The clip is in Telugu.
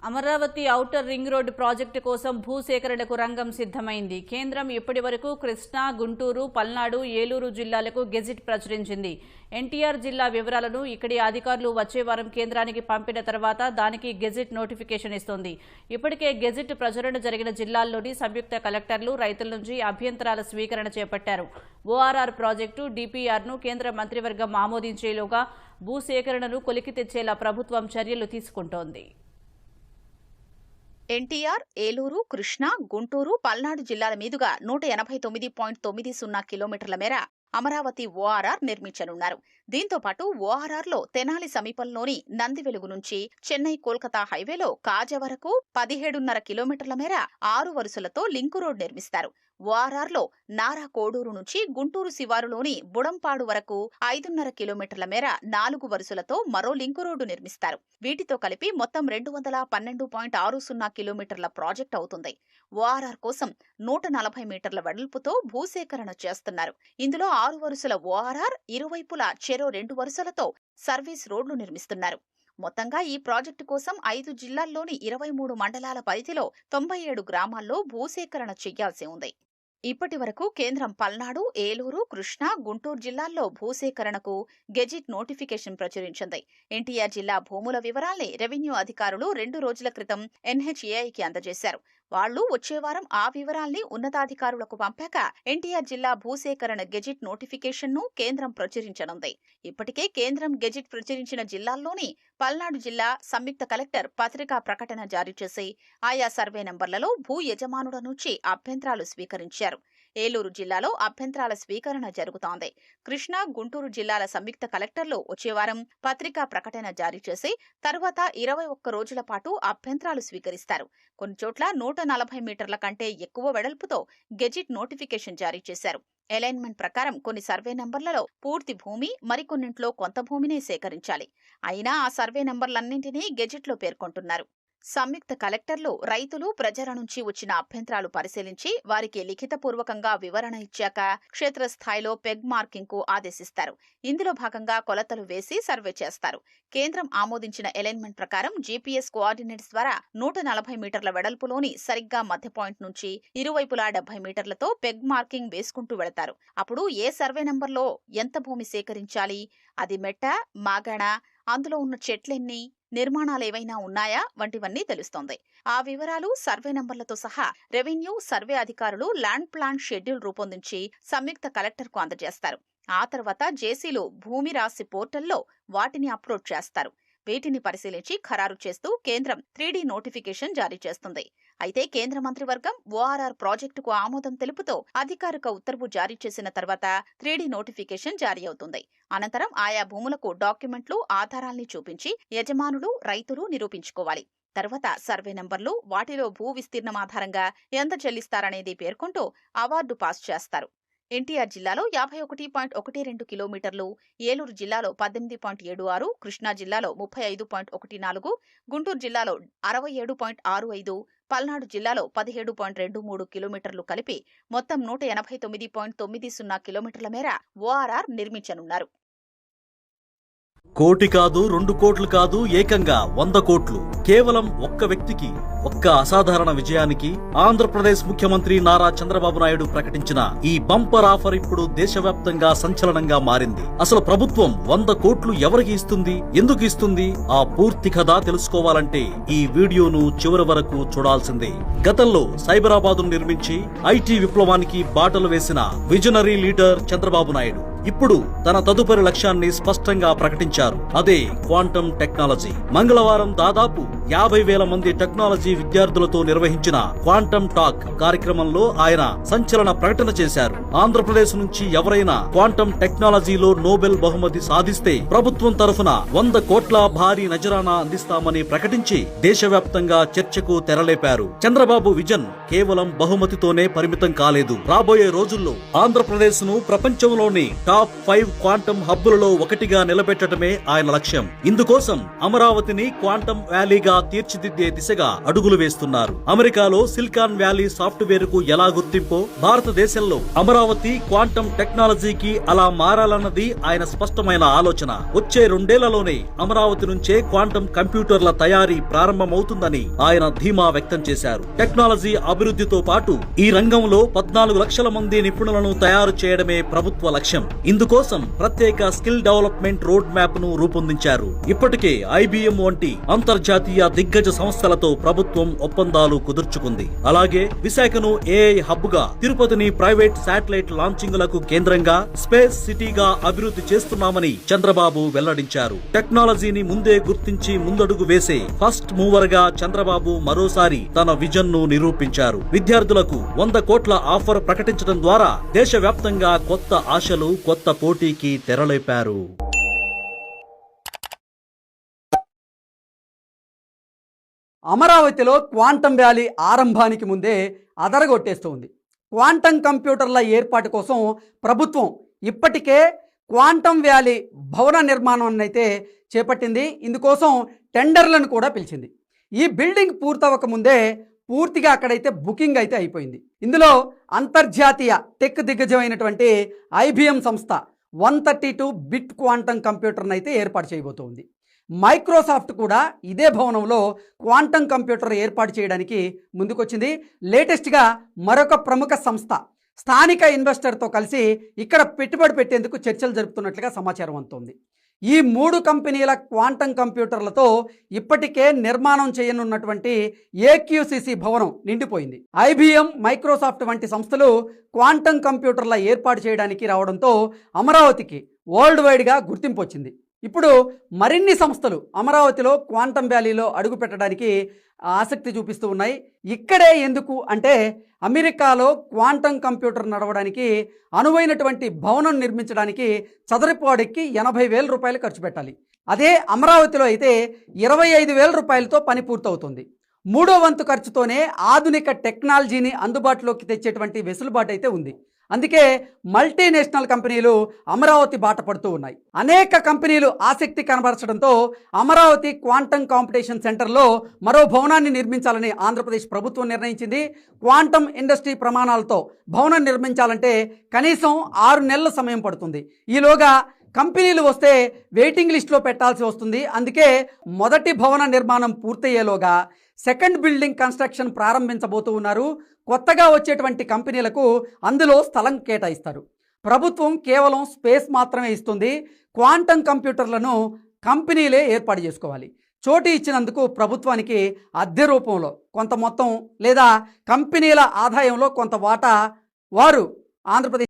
Amaravati outer ring road project కోసం భూసేకరణకు రంగం సిద్ధమైంది. కేంద్రం ఇప్పటి వరకు కృష్ణా, గుంటూరు, పల్నాడు, ఏలూరు జిల్లాలకు గెజిట్ ప్రచురించింది. ఎన్టీఆర్ జిల్లా వివరాలను ఇక్కడి అధికారులు వచ్చే వారం కేంద్రానికి పంపిన తర్వాత దానికి గెజిట్ నోటిఫికేషన్ ఇస్తోంది. ఇప్పటికే గెజిట్ ప్రచురణ జరిగిన జిల్లాల్లోని సంయుక్త కలెక్టర్లు రైతుల నుంచి అభ్యంతరాల స్వీకరణ చేపట్టారు. ఓఆర్ఆర్ ప్రాజెక్టు డీపీఆర్ను కేంద్ర మంత్రివర్గం ఆమోదించేలోగా భూసేకరణను కొలికి తెచ్చేలా ప్రభుత్వం చర్యలు తీసుకుంటోంది. ఎన్టీఆర్, ఏలూరు, కృష్ణా, గుంటూరు, పల్నాడు జిల్లాల మీదుగా 189.90 కిలోమీటర్ల మేర అమరావతి ఓఆర్ఆర్ నిర్మించనున్నారు. దీంతో పాటు ఓఆర్ఆర్లో తెనాలి సమీపంలోని నందివెలుగు నుంచి చెన్నై కోల్కతా హైవేలో కాజా వరకు 17.5 కిలోమీటర్ల మేర 6 వరుసలతో లింకు రోడ్ నిర్మిస్తారు. ఓఆర్ఆర్లో నారా కోడూరు నుంచి గుంటూరు శివారులోని బుడంపాడు వరకు 5.5 కిలోమీటర్ల మేర 4 వరుసలతో మరో లింకు రోడ్డు నిర్మిస్తారు. వీటితో కలిపి మొత్తం 212.60 కిలోమీటర్ల ప్రాజెక్ట్ అవుతుంది. ఓఆర్ఆర్ కోసం 140 మీటర్ల వెడల్పుతో భూసేకరణ చేస్తున్నారు. ఇందులో 6 వరుసల ఓఆర్ఆర్, ఇరువైపులా చెరో 2 వరుసలతో సర్వీస్ రోడ్లు నిర్మిస్తున్నారు. మొత్తంగా ఈ ప్రాజెక్టు కోసం 5 జిల్లాల్లోని 23 మండలాల పరిధిలో 97 గ్రామాల్లో భూసేకరణ చేయాల్సి ఉంది. ఇప్పటి వరకు కేంద్రం పల్నాడు, ఏలూరు, కృష్ణా, గుంటూరు జిల్లాల్లో భూసేకరణకు గెజిట్ నోటిఫికేషన్ ప్రచురించింది. ఎన్టీఆర్ జిల్లా భూముల వివరాల్ని రెవెన్యూ అధికారులు 2 రోజుల క్రితం ఎన్హెచ్ఏఐకి అందజేశారు. వాళ్లు వచ్చే వారం ఆ వివరాల్ని ఉన్నతాధికారులకు పంపాక ఎన్టీఆర్ జిల్లా భూసేకరణ గెజిట్ నోటిఫికేషన్ ను కేంద్రం ప్రచురించనుంది. ఇప్పటికే కేంద్రం గెజిట్ ప్రచురించిన జిల్లాల్లోని పల్నాడు జిల్లా సంయుక్త కలెక్టర్ పత్రికా ప్రకటన జారీ చేసి ఆయా సర్వే నంబర్లలో భూ యజమానుల నుంచి అభ్యంతరాలు స్వీకరించారు. ఏలూరు జిల్లాలో అభ్యంతరాల స్వీకరణ జరుగుతోంది. కృష్ణా, గుంటూరు జిల్లాల సంయుక్త కలెక్టర్లు వచ్చే వారం పత్రికా ప్రకటన జారీ చేసి తర్వాత 21 రోజుల పాటు అభ్యంతరాలు స్వీకరిస్తారు. కొన్ని చోట్ల 140 మీటర్ల కంటే ఎక్కువ వెడల్పుతో గెజిట్ నోటిఫికేషన్ జారీ చేశారు. అలైన్మెంట్ ప్రకారం కొన్ని సర్వే నంబర్లలో పూర్తి భూమి, మరికొన్నింట్లో కొంత భూమినే సేకరించాలి. అయినా ఆ సర్వే నంబర్లన్నింటినీ గెజిట్లో పేర్కొంటున్నారు. సంయుక్త కలెక్టర్లు రైతులు, ప్రజల నుంచి వచ్చిన అభ్యంతరాలు పరిశీలించి వారికి లిఖితపూర్వకంగా వివరణ ఇచ్చాక క్షేత్రస్థాయిలో పెగ్ మార్కింగ్ కు ఆదేశిస్తారు. ఇందులో భాగంగా కొలతలు వేసి సర్వే చేస్తారు. కేంద్రం ఆమోదించిన అలైన్మెంట్ ప్రకారం జీపీఎస్ కోఆర్డినేట్స్ ద్వారా 140 మీటర్ల వెడల్పులోని సరిగ్గా మధ్య పాయింట్ నుంచి ఇరువైపులా 70 మీటర్లతో పెగ్ మార్కింగ్ వేసుకుంటూ వెళతారు. అప్పుడు ఏ సర్వే నంబర్లో ఎంత భూమి సేకరించాలి, అది మెట్ట, మాగాణ, అందులో ఉన్న చెట్లెన్ని, నిర్మాణాలేవైనా ఉన్నాయా వంటివన్నీ తెలుస్తోంది. ఆ వివరాలు సర్వే నంబర్లతో సహా రెవెన్యూ, సర్వే అధికారులు ల్యాండ్ ప్లాన్ షెడ్యూల్ రూపొందించి సంయుక్త కలెక్టర్కు అందజేస్తారు. ఆ తర్వాత జేసీలు భూమి రాశి పోర్టల్లో వాటిని అప్లోడ్ చేస్తారు. వీటిని పరిశీలించి ఖరారు చేస్తూ కేంద్రం 3D నోటిఫికేషన్ జారీ చేస్తుంది. అయితే కేంద్ర మంత్రివర్గం ఓఆర్ఆర్ ప్రాజెక్టుకు ఆమోదం తెలుపుతూ అధికారిక ఉత్తర్వు జారీ చేసిన తర్వాత 3D నోటిఫికేషన్ జారీ అవుతుంది. అనంతరం ఆయా భూములకు డాక్యుమెంట్లు, ఆధారాల్ని చూపించి యజమానులు, రైతులు నిరూపించుకోవాలి. తర్వాత సర్వే నంబర్లు, వాటిలో భూ విస్తీర్ణం ఆధారంగా ఎంత చెల్లిస్తారనేది పేర్కొంటూ అవార్డు పాస్ చేస్తారు. ఎన్టీఆర్ జిల్లాలో 51.12 కిలోమీటర్లు, ఏలూరు జిల్లాలో 18.76, కృష్ణా జిల్లాలో 35.14, గుంటూరు జిల్లాలో 67.65, పల్నాడు జిల్లాలో 17.23 కిలోమీటర్లు కలిపి మొత్తం 189.90 కిలోమీటర్ల మేర ఓఆర్ఆర్ నిర్మించనున్నారు. కోటి కాదు, 2 కోట్లు కాదు, ఏకంగా 100 కోట్లు. కేవలం ఒక్క వ్యక్తికి, ఒక్క అసాధారణ విజయానికి ఆంధ్రప్రదేశ్ ముఖ్యమంత్రి నారా చంద్రబాబు నాయుడు ప్రకటించిన ఈ బంపర్ ఆఫర్ ఇప్పుడు దేశవ్యాప్తంగా సంచలనంగా మారింది. అసలు ప్రభుత్వం 100 కోట్లు ఎవరికి ఇస్తుంది, ఎందుకు ఇస్తుంది, ఆ పూర్తి కథ తెలుసుకోవాలంటే ఈ వీడియోను చివరి వరకు చూడాల్సిందే. గతంలో సైబరాబాద్ను నిర్మించి ఐటీ విప్లవానికి బాటలు వేసిన విజనరీ లీడర్ చంద్రబాబు నాయుడు ఇప్పుడు తన తదుపరి లక్ష్యాన్ని స్పష్టంగా ప్రకటించారు. అదే క్వాంటమ్ టెక్నాలజీ. మంగళవారం దాదాపు 50,000 మంది టెక్నాలజీ విద్యార్థులతో నిర్వహించిన క్వాంటమ్ టాక్ కార్యక్రమంలో ఆయన సంచలన ప్రకటన చేశారు. ఆంధ్రప్రదేశ్ నుంచి ఎవరైనా క్వాంటమ్ టెక్నాలజీలో నోబెల్ బహుమతి సాధిస్తే ప్రభుత్వం తరఫున 100 కోట్ల భారీ నజరానా అందిస్తామని ప్రకటించి దేశవ్యాప్తంగా చర్చకు తెరలేపారు. చంద్రబాబు విజన్ కేవలం బహుమతితోనే పరిమితం కాలేదు. రాబోయే రోజుల్లో ఆంధ్రప్రదేశ్ ను ప్రపంచంలోని టాప్ 5 క్వాంటమ్ హబ్బులలో ఒకటిగా నిలబెట్టడమే ఆయన లక్ష్యం. ఇందుకోసం అమరావతిని క్వాంటమ్ వ్యాలీగా తీర్చిదిద్దే దిశగా అడుగులు అడుగులు వేస్తున్నారు. అమెరికాలో సిలికాన్ వ్యాలీ సాఫ్ట్వేర్ కు ఎలా గుర్తింపో భారతదేశంలో అమరావతి క్వాంటం టెక్నాలజీకి అలా మారాలన్నది ఆయన స్పష్టమైన ఆలోచన. వచ్చే 2 ఏళ్లలోనే అమరావతి నుంచే క్వాంటం కంప్యూటర్ల తయారీ ప్రారంభమవుతుందని ఆయన ధీమా వ్యక్తం చేశారు. టెక్నాలజీ అభివృద్ధితో పాటు ఈ రంగంలో 14 లక్షల మంది నిపుణులను తయారు చేయడమే ప్రభుత్వ లక్ష్యం. ఇందుకోసం ప్రత్యేక స్కిల్ డెవలప్మెంట్ రోడ్ మ్యాప్ ను రూపొందించారు. ఇప్పటికే IBM వంటి అంతర్జాతీయ దిగ్గజ సంస్థలతో ప్రభుత్వం ఒప్పందాలు కుదుర్చుకుంది. అలాగే విశాఖను AI హబ్ గా, తిరుపతిని ప్రైవేట్ శాటిలైట్ లాంచింగ్లకు కేంద్రంగా స్పేస్ సిటీగా అభివృద్ధి చేస్తున్నామని చంద్రబాబు వెల్లడించారు. టెక్నాలజీని ముందే గుర్తించి ముందడుగు వేసే ఫస్ట్ మూవర్ గా చంద్రబాబు మరోసారి తన విజన్ ను నిరూపించారు. విద్యార్థులకు 100 కోట్ల ఆఫర్ ప్రకటించడం ద్వారా దేశవ్యాప్తంగా కొత్త ఆశలు, కొత్త పోటీకి తెరలేపారు. అమరావతిలో క్వాంటం వ్యాలీ ఆరంభానికి ముందే అదరగొట్టేస్తుంది. క్వాంటం కంప్యూటర్ల ఏర్పాటు కోసం ప్రభుత్వం ఇప్పటికే క్వాంటం వ్యాలీ భవన నిర్మాణాన్ని అయితే చేపట్టింది. ఇందుకోసం టెండర్లను కూడా పిలిచింది. ఈ బిల్డింగ్ పూర్తవక ముందే పూర్తిగా అక్కడైతే బుకింగ్ అయితే అయిపోయింది. ఇందులో అంతర్జాతీయ టెక్ దిగ్గజమైనటువంటి IBM సంస్థ 132 బిట్ క్వాంటం కంప్యూటర్ను అయితే ఏర్పాటు చేయబోతోంది. మైక్రోసాఫ్ట్ కూడా ఇదే భవనంలో క్వాంటం కంప్యూటర్ ఏర్పాటు చేయడానికి ముందుకొచ్చింది. లేటెస్ట్గా మరొక ప్రముఖ సంస్థ స్థానిక ఇన్వెస్టర్తో కలిసి ఇక్కడ పెట్టుబడి పెట్టేందుకు చర్చలు జరుపుతున్నట్లుగా సమాచారం అందుతోంది. ఈ 3 కంపెనీల క్వాంటం కంప్యూటర్లతో ఇప్పటికే నిర్మాణం చేయనున్నటువంటి AQCC భవనం నిండిపోయింది. IBM, మైక్రోసాఫ్ట్ వంటి సంస్థలు క్వాంటం కంప్యూటర్ల ఏర్పాటు చేయడానికి రావడంతో అమరావతికి వరల్డ్ వైడ్గా గుర్తింపు వచ్చింది. ఇప్పుడు మరిన్ని సంస్థలు అమరావతిలో క్వాంటం వ్యాలీలో అడుగు పెట్టడానికి ఆసక్తి చూపిస్తూ ఉన్నాయి. ఇక్కడే ఎందుకు అంటే అమెరికాలో క్వాంటం కంప్యూటర్ నడవడానికి అనువైనటువంటి భవనం నిర్మించడానికి చదరపాడికి 80,000 రూపాయలు ఖర్చు పెట్టాలి. అదే అమరావతిలో అయితే 25,000 రూపాయలతో పని పూర్తవుతుంది. 3వ వంతు ఖర్చుతోనే ఆధునిక టెక్నాలజీని అందుబాటులోకి తెచ్చేటువంటి వెసులుబాటు అయితే ఉంది. అందుకే మల్టీనేషనల్ కంపెనీలు అమరావతి బాట పడుతూ ఉన్నాయి. అనేక కంపెనీలు ఆసక్తి కనబరచడంతో అమరావతి క్వాంటం కాంపిటీషన్ సెంటర్లో మరో భవనాన్ని నిర్మించాలని ఆంధ్రప్రదేశ్ ప్రభుత్వం నిర్ణయించింది. క్వాంటం ఇండస్ట్రీ ప్రమాణాలతో భవనం నిర్మించాలంటే కనీసం 6 నెలల సమయం పడుతుంది. ఈలోగా కంపెనీలు వస్తే వెయిటింగ్ లిస్టులో పెట్టాల్సి వస్తుంది. అందుకే మొదటి భవన నిర్మాణం పూర్తయ్యేలోగా సెకండ్ బిల్డింగ్ కన్స్ట్రక్షన్ ప్రారంభించబోతూ ఉన్నారు. కొత్తగా వచ్చేటువంటి కంపెనీలకు అందులో స్థలం కేటాయిస్తారు. ప్రభుత్వం కేవలం స్పేస్ మాత్రమే ఇస్తుంది. క్వాంటం కంప్యూటర్లను కంపెనీలే ఏర్పాటు చేసుకోవాలి. చోటు ఇచ్చినందుకు ప్రభుత్వానికి అద్దె రూపంలో కొంత మొత్తం లేదా కంపెనీల ఆదాయంలో కొంత వాటా వారు ఆంధ్రప్రదేశ్